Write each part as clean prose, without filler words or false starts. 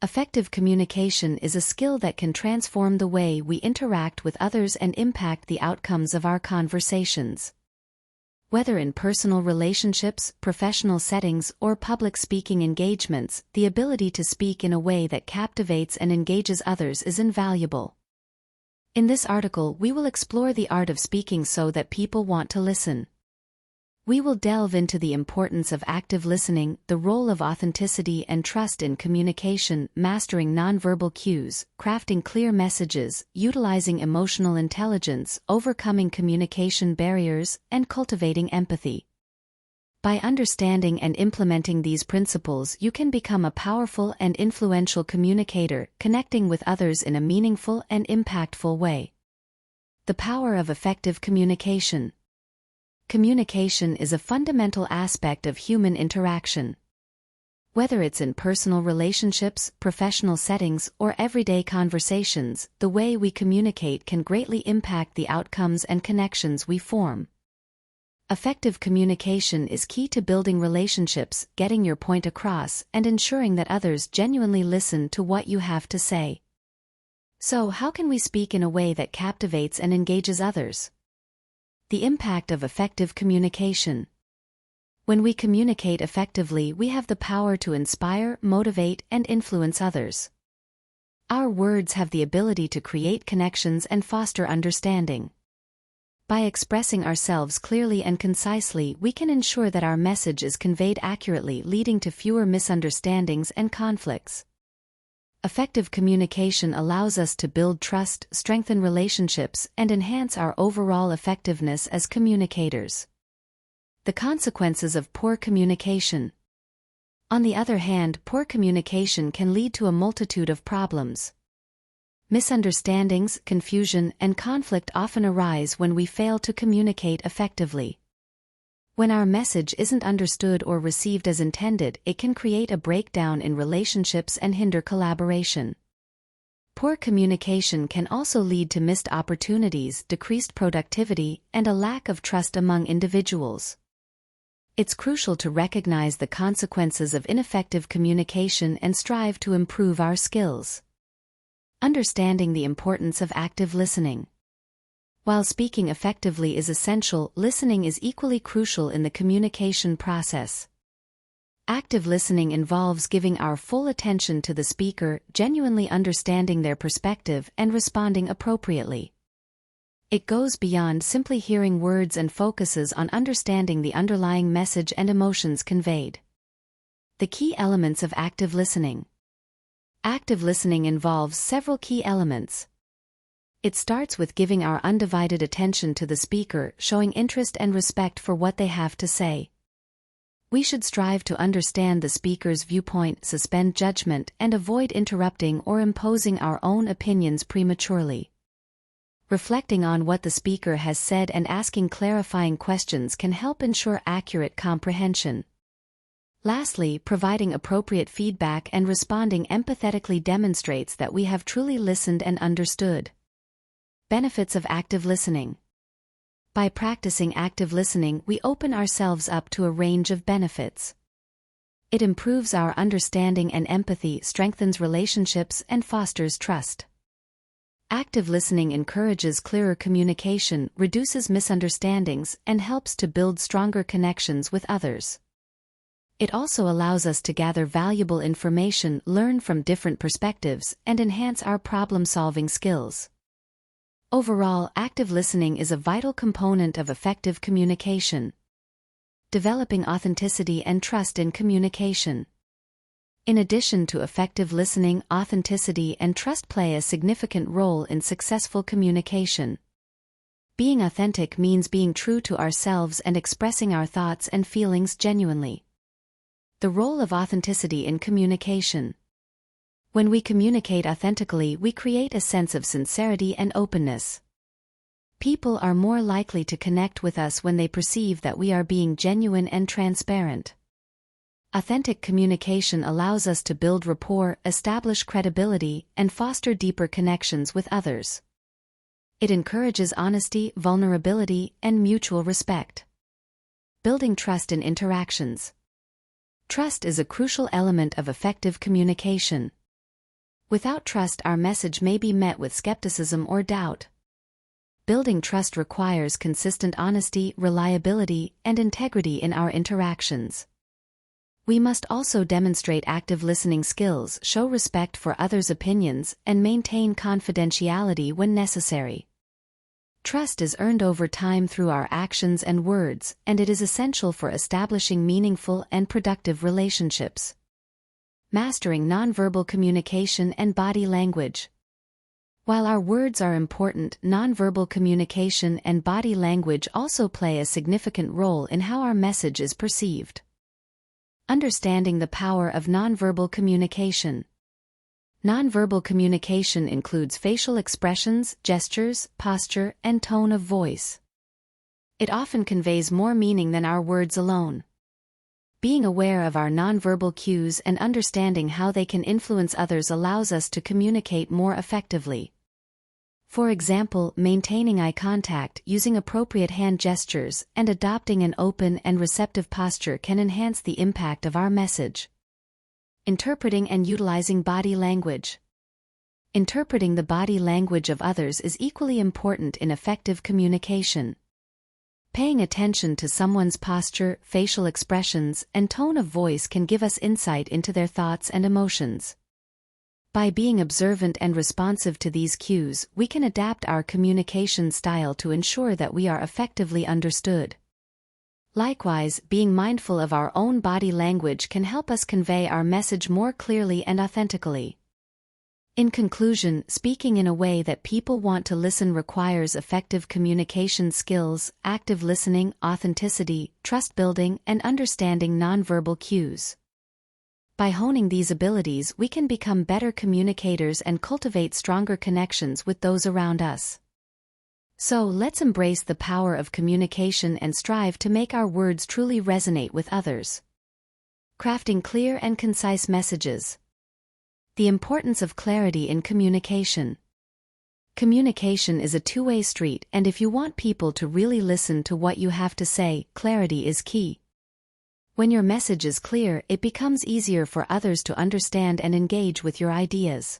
Effective communication is a skill that can transform the way we interact with others and impact the outcomes of our conversations. Whether in personal relationships, professional settings, or public speaking engagements, the ability to speak in a way that captivates and engages others is invaluable. In this article, we will explore the art of speaking so that people want to listen. We will delve into the importance of active listening, the role of authenticity and trust in communication, mastering nonverbal cues, crafting clear messages, utilizing emotional intelligence, overcoming communication barriers, and cultivating empathy. By understanding and implementing these principles, you can become a powerful and influential communicator, connecting with others in a meaningful and impactful way. The power of effective communication. Communication is a fundamental aspect of human interaction. Whether it's in personal relationships, professional settings, or everyday conversations, the way we communicate can greatly impact the outcomes and connections we form. Effective communication is key to building relationships, getting your point across, and ensuring that others genuinely listen to what you have to say. So, how can we speak in a way that captivates and engages others? The impact of effective communication. When we communicate effectively, we have the power to inspire, motivate, and influence others. Our words have the ability to create connections and foster understanding. By expressing ourselves clearly and concisely, we can ensure that our message is conveyed accurately, leading to fewer misunderstandings and conflicts. Effective communication allows us to build trust, strengthen relationships, and enhance our overall effectiveness as communicators. The consequences of poor communication. On the other hand, poor communication can lead to a multitude of problems. Misunderstandings, confusion, and conflict often arise when we fail to communicate effectively. When our message isn't understood or received as intended, it can create a breakdown in relationships and hinder collaboration. Poor communication can also lead to missed opportunities, decreased productivity, and a lack of trust among individuals. It's crucial to recognize the consequences of ineffective communication and strive to improve our skills. Understanding the importance of active listening. While speaking effectively is essential, listening is equally crucial in the communication process. Active listening involves giving our full attention to the speaker, genuinely understanding their perspective, and responding appropriately. It goes beyond simply hearing words and focuses on understanding the underlying message and emotions conveyed. The key elements of active listening. Active listening involves several key elements. It starts with giving our undivided attention to the speaker, showing interest and respect for what they have to say. We should strive to understand the speaker's viewpoint, suspend judgment, and avoid interrupting or imposing our own opinions prematurely. Reflecting on what the speaker has said and asking clarifying questions can help ensure accurate comprehension. Lastly, providing appropriate feedback and responding empathetically demonstrates that we have truly listened and understood. Benefits of active listening. By practicing active listening, we open ourselves up to a range of benefits. It improves our understanding and empathy, strengthens relationships, and fosters trust. Active listening encourages clearer communication, reduces misunderstandings, and helps to build stronger connections with others. It also allows us to gather valuable information, learn from different perspectives, and enhance our problem-solving skills. Overall, active listening is a vital component of effective communication. Developing authenticity and trust in communication. In addition to effective listening, authenticity and trust play a significant role in successful communication. Being authentic means being true to ourselves and expressing our thoughts and feelings genuinely. The role of authenticity in communication. When we communicate authentically, we create a sense of sincerity and openness. People are more likely to connect with us when they perceive that we are being genuine and transparent. Authentic communication allows us to build rapport, establish credibility, and foster deeper connections with others. It encourages honesty, vulnerability, and mutual respect. Building trust in interactions. Trust is a crucial element of effective communication. Without trust, our message may be met with skepticism or doubt. Building trust requires consistent honesty, reliability, and integrity in our interactions. We must also demonstrate active listening skills, show respect for others' opinions, and maintain confidentiality when necessary. Trust is earned over time through our actions and words, and it is essential for establishing meaningful and productive relationships. Mastering nonverbal communication and body language. While our words are important, nonverbal communication and body language also play a significant role in how our message is perceived. Understanding the power of nonverbal communication. Nonverbal communication includes facial expressions, gestures, posture, and tone of voice. It often conveys more meaning than our words alone. Being aware of our nonverbal cues and understanding how they can influence others allows us to communicate more effectively. For example, maintaining eye contact, using appropriate hand gestures, and adopting an open and receptive posture can enhance the impact of our message. Interpreting and utilizing body language. Interpreting the body language of others is equally important in effective communication. Paying attention to someone's posture, facial expressions, and tone of voice can give us insight into their thoughts and emotions. By being observant and responsive to these cues, we can adapt our communication style to ensure that we are effectively understood. Likewise, being mindful of our own body language can help us convey our message more clearly and authentically. In conclusion, speaking in a way that people want to listen requires effective communication skills, active listening, authenticity, trust building, and understanding nonverbal cues. By honing these abilities, we can become better communicators and cultivate stronger connections with those around us. So let's embrace the power of communication and strive to make our words truly resonate with others. Crafting clear and concise messages. The importance of clarity in communication. Communication is a two-way street, and if you want people to really listen to what you have to say, clarity is key. When your message is clear, it becomes easier for others to understand and engage with your ideas.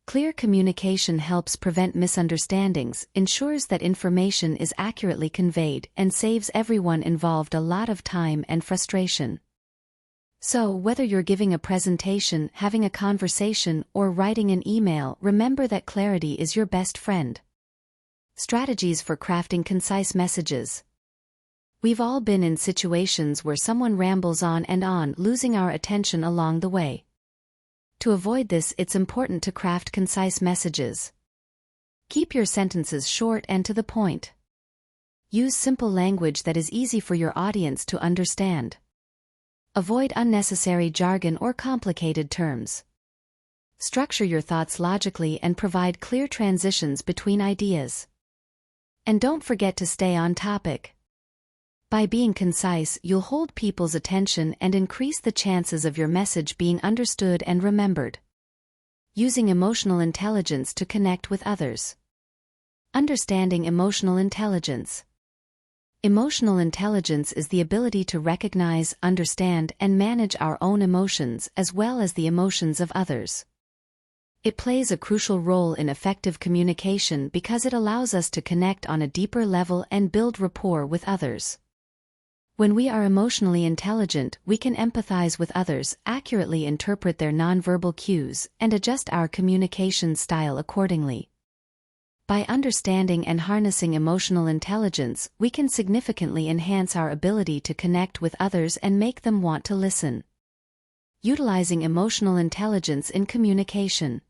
Clear communication helps prevent misunderstandings, ensures that information is accurately conveyed, and saves everyone involved a lot of time and frustration. So, whether you're giving a presentation, having a conversation, or writing an email, remember that clarity is your best friend. Strategies for crafting concise messages. We've all been in situations where someone rambles on, losing our attention along the way. To avoid this, it's important to craft concise messages. Keep your sentences short and to the point. Use simple language that is easy for your audience to understand. Avoid unnecessary jargon or complicated terms. Structure your thoughts logically and provide clear transitions between ideas. And don't forget to stay on topic. By being concise, you'll hold people's attention and increase the chances of your message being understood and remembered. Using emotional intelligence to connect with others. Understanding emotional intelligence. Emotional intelligence is the ability to recognize, understand, and manage our own emotions as well as the emotions of others. It plays a crucial role in effective communication because it allows us to connect on a deeper level and build rapport with others. When we are emotionally intelligent, we can empathize with others, accurately interpret their nonverbal cues, and adjust our communication style accordingly. By understanding and harnessing emotional intelligence, we can significantly enhance our ability to connect with others and make them want to listen. Utilizing emotional intelligence in communication.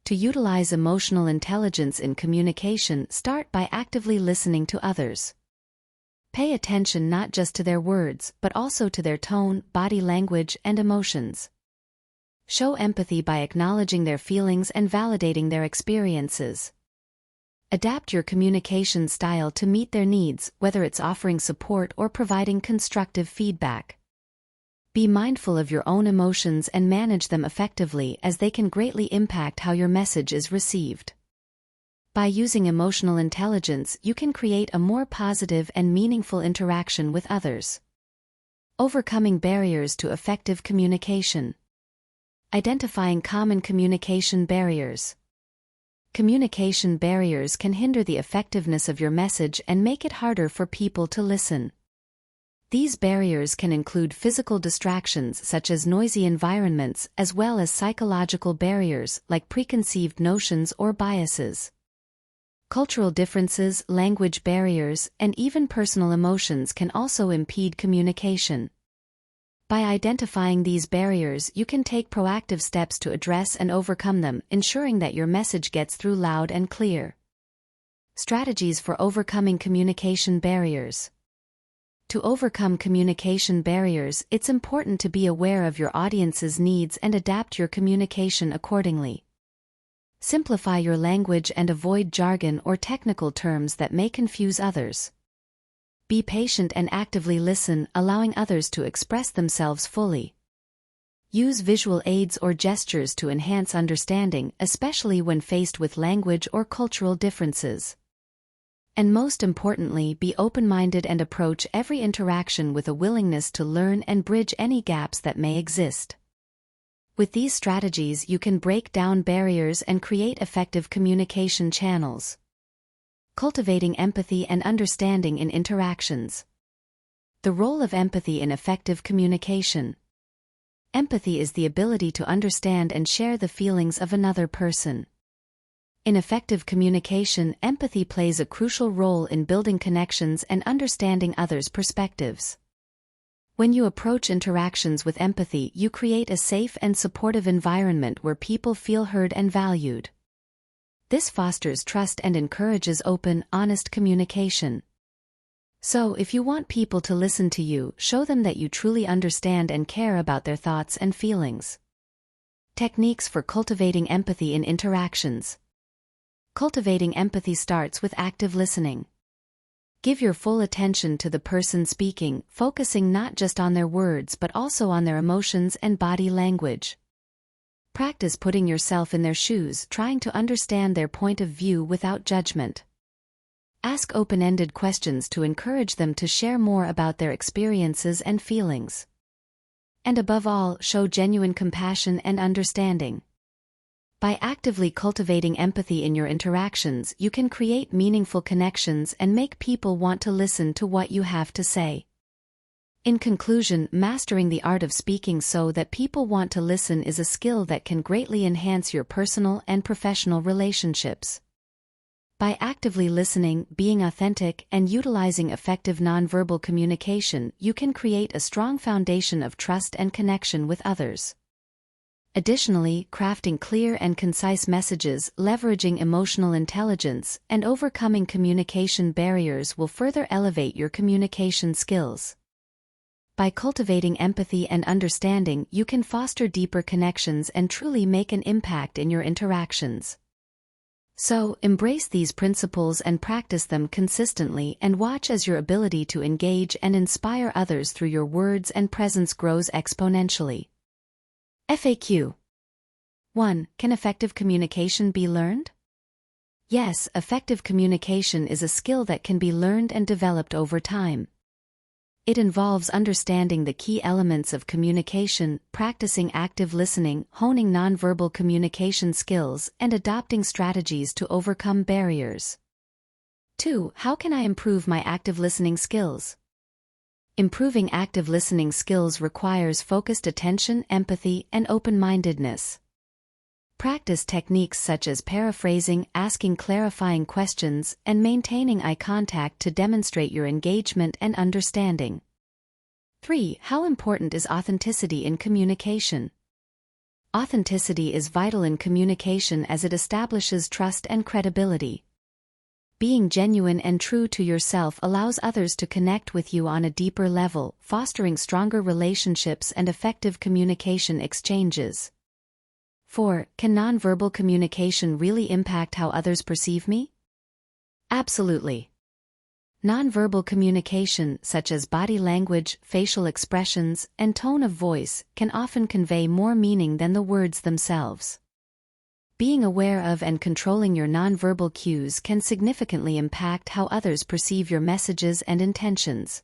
To utilize emotional intelligence in communication, start by actively listening to others. Pay attention not just to their words, but also to their tone, body language, and emotions. Show empathy by acknowledging their feelings and validating their experiences. Adapt your communication style to meet their needs, whether it's offering support or providing constructive feedback. Be mindful of your own emotions and manage them effectively, as they can greatly impact how your message is received. By using emotional intelligence, you can create a more positive and meaningful interaction with others. Overcoming barriers to effective communication. Identifying common communication barriers. Communication barriers can hinder the effectiveness of your message and make it harder for people to listen. These barriers can include physical distractions such as noisy environments, as well as psychological barriers like preconceived notions or biases. Cultural differences, language barriers, and even personal emotions can also impede communication. By identifying these barriers, you can take proactive steps to address and overcome them, ensuring that your message gets through loud and clear. Strategies for overcoming communication barriers. To overcome communication barriers, it's important to be aware of your audience's needs and adapt your communication accordingly. Simplify your language and avoid jargon or technical terms that may confuse others. Be patient and actively listen, allowing others to express themselves fully. Use visual aids or gestures to enhance understanding, especially when faced with language or cultural differences. And most importantly, be open-minded and approach every interaction with a willingness to learn and bridge any gaps that may exist. With these strategies, you can break down barriers and create effective communication channels. Cultivating empathy and understanding in interactions. The role of empathy in effective communication. Empathy is the ability to understand and share the feelings of another person. In effective communication, empathy plays a crucial role in building connections and understanding others' perspectives. When you approach interactions with empathy, you create a safe and supportive environment where people feel heard and valued. This fosters trust and encourages open, honest communication. So, if you want people to listen to you, show them that you truly understand and care about their thoughts and feelings. Techniques for cultivating empathy in interactions. Cultivating empathy starts with active listening. Give your full attention to the person speaking, focusing not just on their words but also on their emotions and body language. Practice putting yourself in their shoes, trying to understand their point of view without judgment. Ask open-ended questions to encourage them to share more about their experiences and feelings. And above all, show genuine compassion and understanding. By actively cultivating empathy in your interactions, you can create meaningful connections and make people want to listen to what you have to say. In conclusion, mastering the art of speaking so that people want to listen is a skill that can greatly enhance your personal and professional relationships. By actively listening, being authentic, and utilizing effective nonverbal communication, you can create a strong foundation of trust and connection with others. Additionally, crafting clear and concise messages, leveraging emotional intelligence, and overcoming communication barriers will further elevate your communication skills. By cultivating empathy and understanding, you can foster deeper connections and truly make an impact in your interactions. So, embrace these principles and practice them consistently, and watch as your ability to engage and inspire others through your words and presence grows exponentially. FAQ 1. Can effective communication be learned? Yes, effective communication is a skill that can be learned and developed over time. It involves understanding the key elements of communication, practicing active listening, honing nonverbal communication skills, and adopting strategies to overcome barriers. 2. How can I improve my active listening skills? Improving active listening skills requires focused attention, empathy, and open-mindedness. Practice techniques such as paraphrasing, asking clarifying questions, and maintaining eye contact to demonstrate your engagement and understanding. 3. How important is authenticity in communication? Authenticity is vital in communication as it establishes trust and credibility. Being genuine and true to yourself allows others to connect with you on a deeper level, fostering stronger relationships and effective communication exchanges. 4. Can nonverbal communication really impact how others perceive me? Absolutely. Nonverbal communication, such as body language, facial expressions, and tone of voice, can often convey more meaning than the words themselves. Being aware of and controlling your nonverbal cues can significantly impact how others perceive your messages and intentions.